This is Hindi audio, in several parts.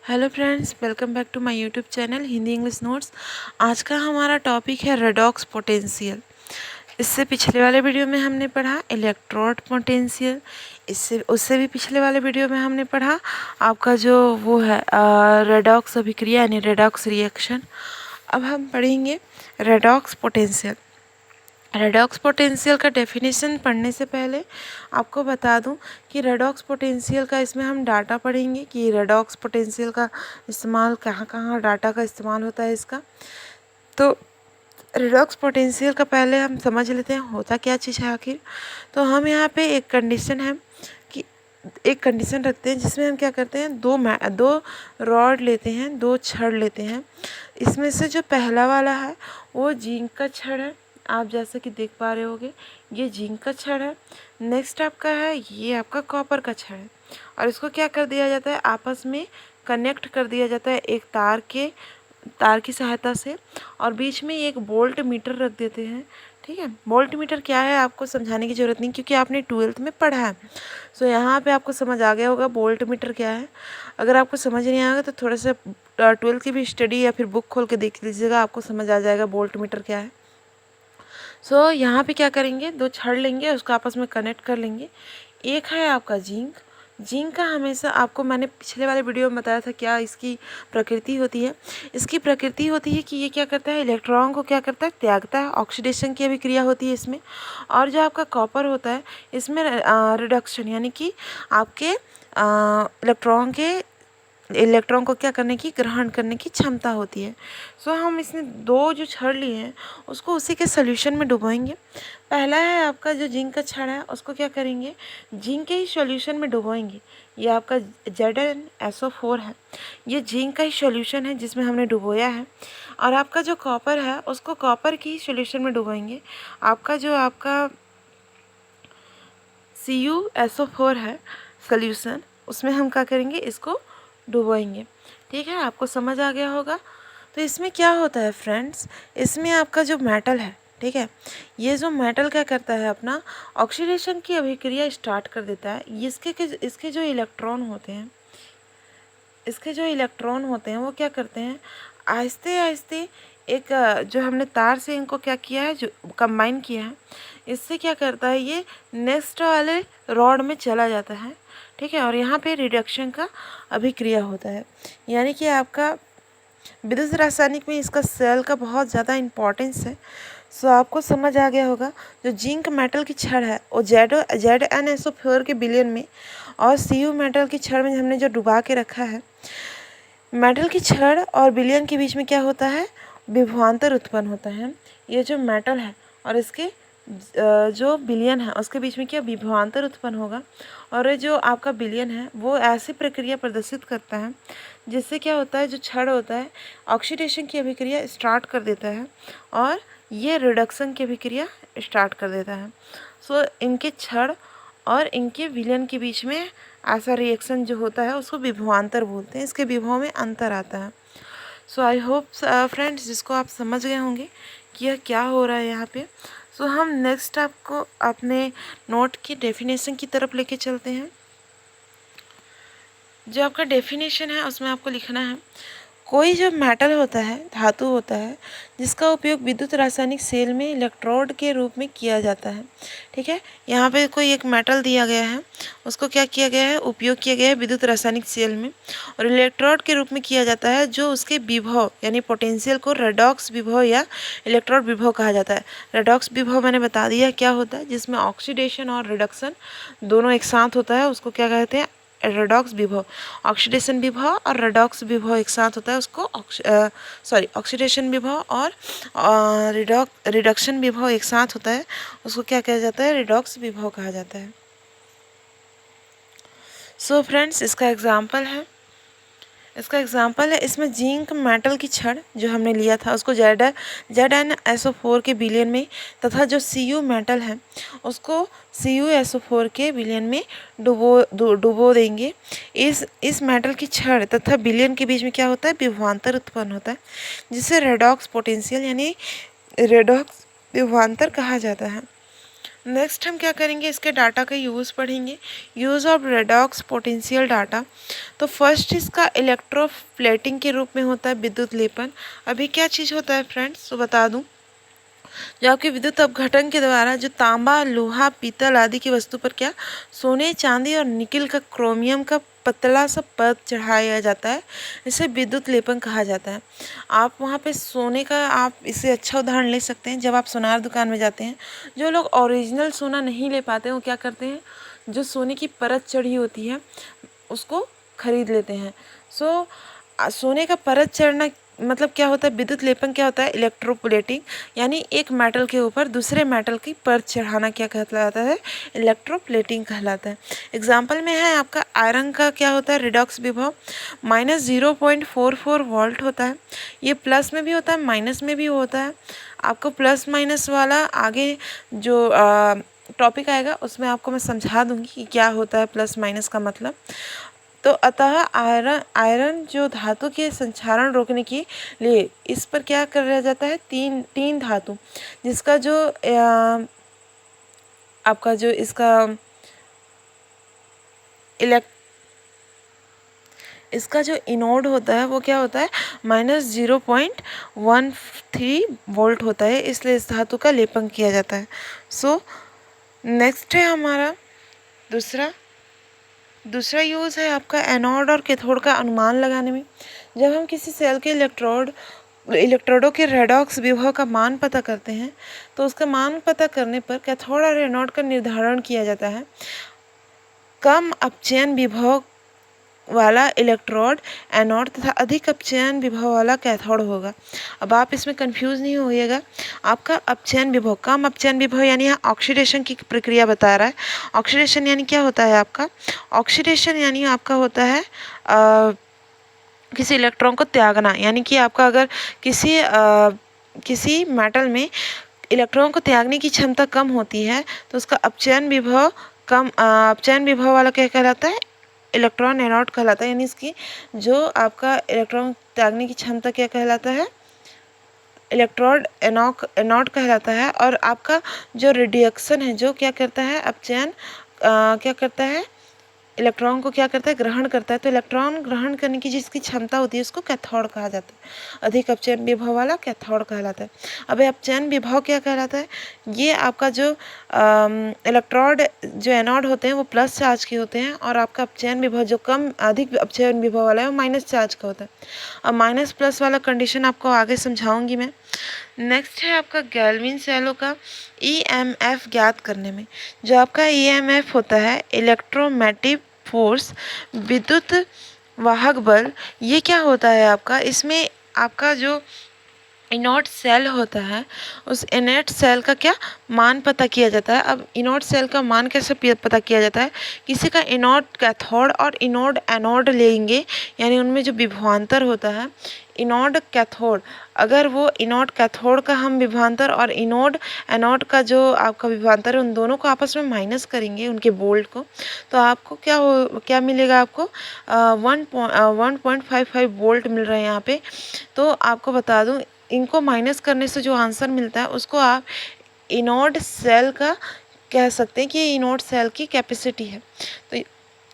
Hello friends, welcome back to my YouTube channel Hindi English notes. आज का हमारा टॉपिक है रेडॉक्स पोटेंशियल। इससे पिछले वाले वीडियो में हमने पढ़ा इलेक्ट्रोड पोटेंशियल। इससे उससे भी पिछले वाले वीडियो में हमने पढ़ा आपका जो वो है रेडॉक्स अभिक्रिया यानी रेडॉक्स रिएक्शन। अब हम पढ़ेंगे रेडॉक्स पोटेंशियल। रेडॉक्स पोटेंशियल का डेफिनेशन पढ़ने से पहले आपको बता दूं कि रेडॉक्स पोटेंशियल का इसमें हम डाटा पढ़ेंगे कि रेडॉक्स पोटेंशियल का इस्तेमाल कहाँ कहाँ डाटा का इस्तेमाल होता है इसका। तो रेडॉक्स पोटेंशियल का पहले हम समझ लेते हैं होता क्या चीज़ है आखिर। तो हम यहाँ पे एक कंडीशन है कि एक कंडीशन रखते हैं जिसमें हम क्या करते हैं दो रॉड लेते हैं, दो छड़ लेते हैं। इसमें से जो पहला वाला है वो जिंक का छड़ है, आप जैसा कि देख पा रहे होगे ये जिंक का छड़ है। नेक्स्ट आपका है ये आपका कॉपर का छड़ है और इसको क्या कर दिया जाता है आपस में कनेक्ट कर दिया जाता है एक तार की सहायता से और बीच में एक वोल्ट मीटर रख देते हैं। ठीक है, वोल्ट मीटर क्या है आपको समझाने की ज़रूरत नहीं क्योंकि आपने 12th में पढ़ा है। सो यहाँ पे आपको समझ आ गया होगा वोल्ट मीटर क्या है। अगर आपको समझ नहीं आएगा तो थोड़ा सा 12th की भी स्टडी या फिर बुक खोल के देख लीजिएगा, आपको समझ आ जाएगा वोल्ट मीटर क्या है। सो यहाँ पे क्या करेंगे, दो छड़ लेंगे उसको आपस में कनेक्ट कर लेंगे। एक है आपका जिंक। जिंक का हमेशा आपको मैंने पिछले वाले वीडियो में बताया था क्या इसकी प्रकृति होती है। इसकी प्रकृति होती है कि ये क्या करता है, इलेक्ट्रॉन को क्या करता है, त्यागता है। ऑक्सीडेशन की अभिक्रिया होती है इसमें। और जो आपका कॉपर होता है इसमें रिडक्शन यानी कि आपके इलेक्ट्रॉन को क्या करने की, ग्रहण करने की क्षमता होती है। सो हम इसमें दो जो छड़ लिए हैं उसको उसी के सॉल्यूशन में डुबोएंगे। पहला है आपका जो जिंक का छड़ है उसको क्या करेंगे, जिंक के ही सॉल्यूशन में डुबोएंगे। ये आपका ZnSO4 है, ये जिंक का ही सॉल्यूशन है जिसमें हमने डुबोया है। और आपका जो कॉपर है उसको कॉपर की ही सॉल्यूशन में डुबोएंगे। आपका CuSO4 है सॉल्यूशन, उसमें हम क्या करेंगे, इसको डुबोएंगे। ठीक है, आपको समझ आ गया होगा। तो इसमें क्या होता है फ्रेंड्स, इसमें आपका जो मेटल है, ठीक है, ये जो मेटल क्या करता है अपना ऑक्सीडेशन की अभिक्रिया स्टार्ट कर देता है। इसके जो इलेक्ट्रॉन होते हैं वो क्या करते हैं, आहिस्ते आहिस्ते एक जो हमने तार से इनको क्या किया है, जो कंबाइन किया है, इससे क्या करता है ये नेक्स्ट वाले रॉड में चला जाता है। ठीक है, और यहाँ पे रिडक्शन का अभिक्रिया होता है। यानी कि आपका विद्युत रासायनिक में इसका सेल का बहुत ज़्यादा इम्पोर्टेंस है। सो आपको समझ आ गया होगा जो जिंक मेटल की छड़ है वो ZnSO4 के विलयन में और Cu मेटल की छड़ में हमने जो डुबा के रखा है, मेटल की छड़ और विलयन के बीच में क्या होता है, विभवांतर उत्पन्न होता है। ये जो मेटल है और इसके जो विलयन है उसके बीच में क्या विभवांतर उत्पन्न होगा और ये जो आपका विलयन है वो ऐसी प्रक्रिया प्रदर्शित करता है जिससे क्या होता है, जो छड़ होता है ऑक्सीडेशन की अभिक्रिया स्टार्ट कर देता है और ये रिडक्शन की अभिक्रिया स्टार्ट कर देता है। सो इनके छड़ और इनके विलयन के बीच में ऐसा रिएक्शन जो होता है उसको विभवांतर बोलते हैं। इसके विभव में अंतर आता है। सो आई होप फ्रेंड्स जिसको आप समझ गए होंगे कि यह क्या हो रहा है यहाँ पे। सो हम नेक्स्ट आपको अपने नोट की डेफिनेशन की तरफ लेके चलते हैं। जो आपका डेफिनेशन है उसमें आपको लिखना है, कोई जो मेटल होता है, धातु होता है, जिसका उपयोग विद्युत रासायनिक सेल में इलेक्ट्रोड के रूप में किया जाता है। ठीक है, यहाँ पे कोई एक मेटल दिया गया है, उसको क्या किया गया है, उपयोग किया गया है विद्युत रासायनिक सेल में और इलेक्ट्रोड के रूप में किया जाता है। जो उसके विभव यानी पोटेंशियल को रेडॉक्स विभव या इलेक्ट्रोड विभव कहा जाता है। रेडॉक्स विभव मैंने बता दिया क्या होता है, जिसमें ऑक्सीडेशन और रिडक्शन दोनों एक साथ होता है, उसको क्या कहते हैं, रेडॉक्स विभव। ऑक्सीडेशन विभव और रेडॉक्स विभव एक साथ होता है, उसको ऑक्सीडेशन विभव और रिडक्शन विभव एक साथ होता है, उसको क्या कहा जाता है, रेडॉक्स विभव कहा जाता है। सो फ्रेंड्स इसका एग्जांपल है, इसमें जिंक मेटल की छड़ जो हमने लिया था उसको ZnSO4 के विलयन में तथा जो Cu मेटल है उसको CuSO4 के विलयन में डुबो देंगे। इस मेटल की छड़ तथा विलयन के बीच में क्या होता है, विभवांतर उत्पन्न होता है जिसे रेडॉक्स पोटेंशियल यानी रेडॉक्स विभवांतर कहा जाता है। नेक्स्ट हम क्या करेंगे, इसके डाटा का यूज़ पढ़ेंगे। Use of redox potential data. तो फर्स्ट इसका इलेक्ट्रोप्लेटिंग के रूप में होता है विद्युत लेपन। अभी क्या चीज़ होता है फ्रेंड्स, तो बता दूं, जो आपके विद्युत अपघटन के द्वारा जो तांबा, लोहा, पीतल आदि की वस्तु पर क्या सोने, चांदी और निकिल का, क्रोमियम का पतला सा परत चढ़ाया जाता है, इसे विद्युत लेपन कहा जाता है। आप वहाँ पे सोने का, आप इससे अच्छा उदाहरण ले सकते हैं, जब आप सोनार दुकान में जाते हैं, जो लोग ओरिजिनल सोना नहीं ले पाते हैं वो क्या करते हैं, जो सोने की परत चढ़ी होती है उसको खरीद लेते हैं। सोने का परत चढ़ना मतलब क्या होता है, विद्युत लेपन क्या होता है, इलेक्ट्रोप्लेटिंग, यानी एक मेटल के ऊपर दूसरे मेटल की परत चढ़ाना क्या कहलाता है, इलेक्ट्रोप्लेटिंग कहलाता है। एग्जाम्पल में है आपका आयरन का क्या होता है, रिडॉक्स विभव -0.44 वोल्ट होता है। ये प्लस में भी होता है, माइनस में भी होता है। आपको प्लस माइनस वाला आगे जो टॉपिक आएगा उसमें आपको मैं समझा दूंगी कि क्या होता है प्लस माइनस का मतलब। तो अतः आयरन जो धातु के संक्षारण रोकने के लिए इस पर क्या किया जाता है, तीन धातु, जिसका जो आपका जो इसका जो इनोड होता है वो क्या होता है, -0.13 वोल्ट होता है, इसलिए इस धातु का लेपन किया जाता है। नेक्स्ट है हमारा दूसरा यूज़ है आपका एनोड और कैथोड का अनुमान लगाने में। जब हम किसी सेल के इलेक्ट्रोडों के रेडॉक्स विभव का मान पता करते हैं तो उसका मान पता करने पर कैथोड और एनोड का निर्धारण किया जाता है। कम अपचयन विभव वाला इलेक्ट्रोड एनोड तथा अधिक अपचयन विभव वाला कैथोड होगा। अब आप इसमें कंफ्यूज नहीं होइएगा। आपका अपचयन विभव, कम अपचयन विभव यानी यहाँ ऑक्सीडेशन की प्रक्रिया बता रहा है। ऑक्सीडेशन यानी क्या होता है आपका, ऑक्सीडेशन यानी आपका होता है किसी इलेक्ट्रॉन को त्यागना, यानी कि आपका अगर किसी मेटल में इलेक्ट्रॉन को त्यागने की क्षमता कम होती है तो उसका अपचयन विभव वाला क्या कहलाता है, इलेक्ट्रॉन एनोड कहलाता है। यानी इसकी जो आपका इलेक्ट्रॉन त्यागने की क्षमता क्या कहलाता है, इलेक्ट्रोड एनोड कहलाता है। और आपका जो रिडक्शन है, जो क्या करता है, अपचयन क्या करता है, इलेक्ट्रॉन को क्या करता है, ग्रहण करता है। तो इलेक्ट्रॉन ग्रहण करने की जिसकी क्षमता होती है उसको कैथोड कहा जाता है। अधिक अपचयन विभव वाला कैथोड कहलाता है। अब अपचयन विभव क्या कहलाता है, ये आपका जो इलेक्ट्रोड जो एनोड होते हैं वो प्लस चार्ज के होते हैं, और आपका अपचयन विभव जो अधिक अपचयन विभव वाला है वो माइनस चार्ज का होता है। अब माइनस प्लस वाला कंडीशन आपको आगे समझाऊंगी मैं। नेक्स्ट है आपका गैल्विन सेलों का EMF ज्ञात करने में। जो आपका EMF होता है, इलेक्ट्रोमैग्नेटिक फोर्स, विद्युत वाहक बल, ये क्या होता है आपका, इसमें आपका जो इनॉट सेल होता है उस इनॉट सेल का क्या मान पता किया जाता है। अब इनॉट सेल का मान कैसे पता किया जाता है, किसी का इनॉट कैथोड और इनोड एनोड लेंगे, यानी उनमें जो विभवांतर होता है इनोड कैथोड, अगर वो इनोड कैथोड का हम विभवांतर और इनोड एनोड का जो आपका विभवांतर है उन दोनों को आपस में माइनस करेंगे उनके बोल्ट को, तो आपको क्या मिलेगा, आपको 1.55 वोल्ट मिल रहा है यहाँ पे। तो आपको बता दूँ, इनको माइनस करने से जो आंसर मिलता है उसको आप इनोड सेल का कह सकते हैं कि ये इनोड सेल की कैपेसिटी है। तो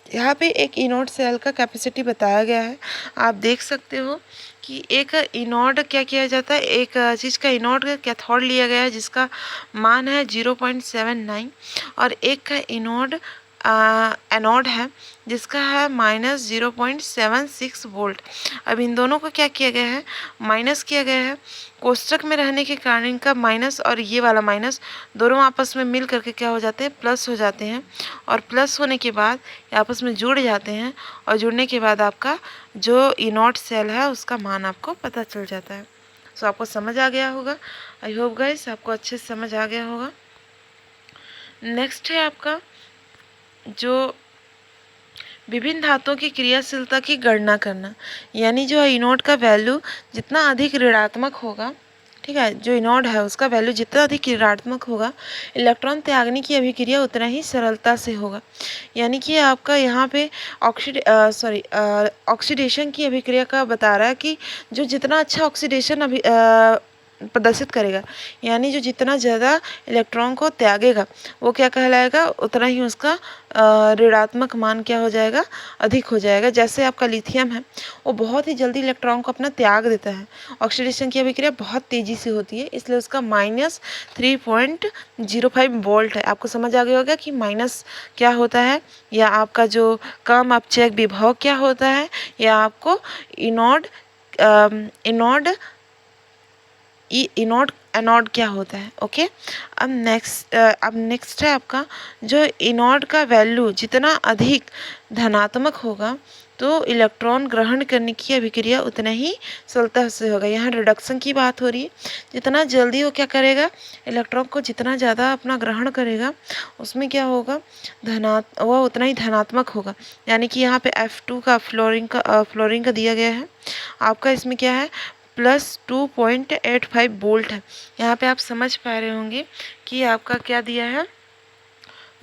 यहाँ पे एक इनोड सेल का कैपेसिटी बताया गया है। आप देख सकते हो कि एक इनोड क्या किया जाता है, एक चीज़ का इनोड कैथोड लिया गया है जिसका मान है 0.79, और एक का इनोड एनोड है जिसका है -0.76 वोल्ट। अब इन दोनों को क्या किया गया है, माइनस किया गया है। कोष्टक में रहने के कारण इनका माइनस और ये वाला माइनस दोनों आपस में मिल करके क्या हो जाते हैं, प्लस हो जाते हैं, और प्लस होने के बाद ये आपस में जुड़ जाते हैं, और जुड़ने के बाद आपका जो इनोड सेल है उसका मान आपको पता चल जाता है। सो आपको समझ आ गया होगा। आई होप गाइस आपको अच्छे से समझ आ गया होगा। नेक्स्ट है आपका जो विभिन्न धातुओं की क्रियाशीलता की गणना करना, यानी जो इनोड का वैल्यू जितना अधिक ऋणात्मक होगा, ठीक है, जो इनोड है उसका वैल्यू जितना अधिक ऋणात्मक होगा, इलेक्ट्रॉन त्यागने की अभिक्रिया उतना ही सरलता से होगा। यानी कि आपका यहाँ पे ऑक्सीडेशन की अभिक्रिया का बता रहा है कि जो जितना अच्छा ऑक्सीडेशन प्रदर्शित करेगा, यानी जो जितना ज़्यादा इलेक्ट्रॉन को त्यागेगा वो क्या कहलाएगा, उतना ही उसका ऋणात्मक मान क्या हो जाएगा, अधिक हो जाएगा। जैसे आपका लिथियम है वो बहुत ही जल्दी इलेक्ट्रॉन को अपना त्याग देता है, ऑक्सीडेशन की अभिक्रिया बहुत तेज़ी से होती है, इसलिए उसका -3.05 वोल्ट है। आपको समझ आ गया होगा कि माइनस क्या होता है, या आपका जो कम अपचयक विभव क्या होता है, या आपको इनोड इनोड एनोड क्या होता है। ओके, अब नेक्स्ट है आपका जो इनोड का वैल्यू जितना अधिक धनात्मक होगा तो इलेक्ट्रॉन ग्रहण करने की अभिक्रिया उतना ही सरलता से होगा। यहाँ रिडक्शन की बात हो रही है, जितना जल्दी वो क्या करेगा, इलेक्ट्रॉन को जितना ज़्यादा अपना ग्रहण करेगा उसमें क्या होगा, वह उतना ही धनात्मक होगा। यानी कि यहाँ पे F2 का फ्लोरीन का दिया गया है, आपका इसमें क्या है +2.85 वोल्ट है। यहाँ पे आप समझ पा रहे होंगे कि आपका क्या दिया है,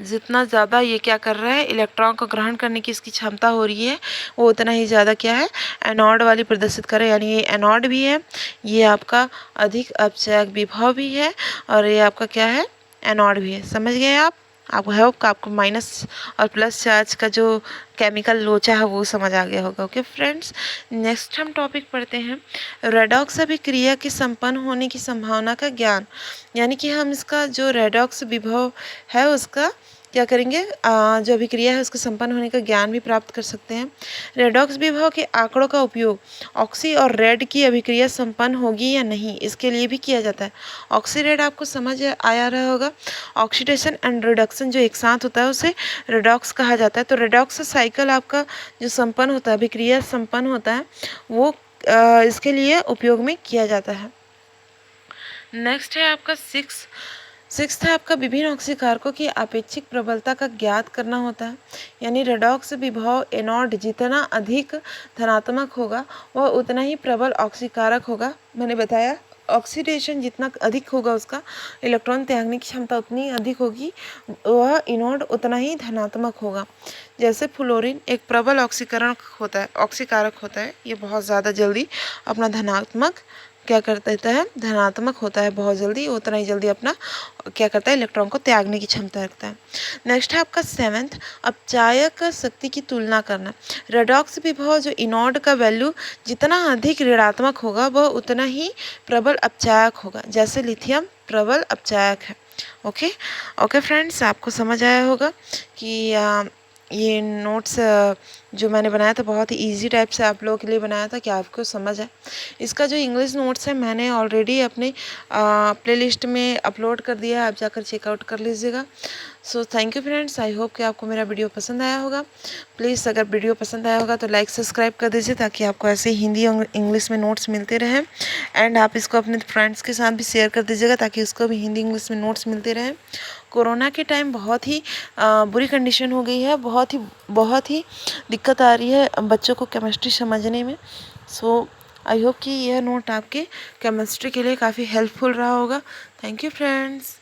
जितना ज़्यादा ये क्या कर रहा है, इलेक्ट्रॉन को ग्रहण करने की इसकी क्षमता हो रही है, वो उतना ही ज़्यादा क्या है, एनोड वाली प्रदर्शित करे। यानी ये एनोड भी है, ये आपका अधिक अपचयक विभव भी है, और ये आपका क्या है, एनोड भी है। समझ गए आप? आपको होप का आपको माइनस और प्लस चार्ज का जो केमिकल लोचा है वो समझ आ गया होगा। ओके फ्रेंड्स, नेक्स्ट हम टॉपिक पढ़ते हैं रेडॉक्स अभिक्रिया के संपन्न होने की संभावना का ज्ञान। यानी कि हम इसका जो रेडॉक्स विभव है उसका क्या करेंगे, जो अभिक्रिया है उसके संपन्न होने का ज्ञान भी प्राप्त कर सकते हैं। रेडॉक्स विभव के आंकड़ों का उपयोग ऑक्सी और रेड की अभिक्रिया संपन्न होगी या नहीं इसके लिए भी किया जाता है। ऑक्सी रेड आपको समझ आया रहा होगा, ऑक्सीडेशन एंड रिडक्शन जो एक साथ होता है उसे रेडॉक्स कहा जाता है। तो रेडॉक्स साइकिल आपका जो संपन्न होता है, अभिक्रिया संपन्न होता है, वो इसके लिए उपयोग में किया जाता है। नेक्स्ट है आपका सिक्स है आपका विभिन्न ऑक्सीकारकों की अपेक्षिक प्रबलता का ज्ञात करना होता है। यानी रेडॉक्स विभव एनोड जितना अधिक धनात्मक होगा वह उतना ही प्रबल ऑक्सीकारक होगा। मैंने बताया ऑक्सीडेशन जितना अधिक होगा उसका इलेक्ट्रॉन त्यागने की क्षमता उतनी अधिक होगी, वह इनोड उतना ही धनात्मक होगा। जैसे फ्लोरीन एक प्रबल ऑक्सीकारक होता है, ये बहुत ज़्यादा जल्दी अपना धनात्मक क्या कर देता है, धनात्मक होता है बहुत जल्दी, उतना ही जल्दी अपना क्या करता है, इलेक्ट्रॉन को त्यागने की क्षमता रखता है। नेक्स्ट है आपका 7th अपचायक शक्ति की तुलना करना। रेडॉक्स विभव जो इनोड का वैल्यू जितना अधिक ऋणात्मक होगा वह उतना ही प्रबल अपचायक होगा। जैसे लिथियम प्रबल अपचायक है। ओके फ्रेंड्स, आपको समझ आया होगा कि ये नोट्स जो मैंने बनाया था बहुत ही इजी टाइप से आप लोगों के लिए बनाया था कि आपको समझ आए। इसका जो इंग्लिश नोट्स है मैंने ऑलरेडी अपने प्लेलिस्ट में अपलोड कर दिया है, आप जाकर चेकआउट कर लीजिएगा। So thank you friends, I hope कि आपको मेरा वीडियो पसंद आया होगा। प्लीज़ अगर वीडियो पसंद आया होगा तो लाइक सब्सक्राइब कर दीजिए ताकि आपको ऐसे हिंदी और इंग्लिश में नोट्स मिलते रहें। एंड आप इसको अपने फ्रेंड्स के साथ भी शेयर कर दीजिएगा ताकि उसको भी हिंदी इंग्लिश में नोट्स मिलते रहें। कोरोना के टाइम बहुत ही बुरी कंडीशन हो गई है, बहुत ही दिक्कत आ रही है बच्चों को केमिस्ट्री समझने में। सो आई होप कि यह नोट आपके केमिस्ट्री के लिए काफ़ी हेल्पफुल रहा होगा। Thank you friends.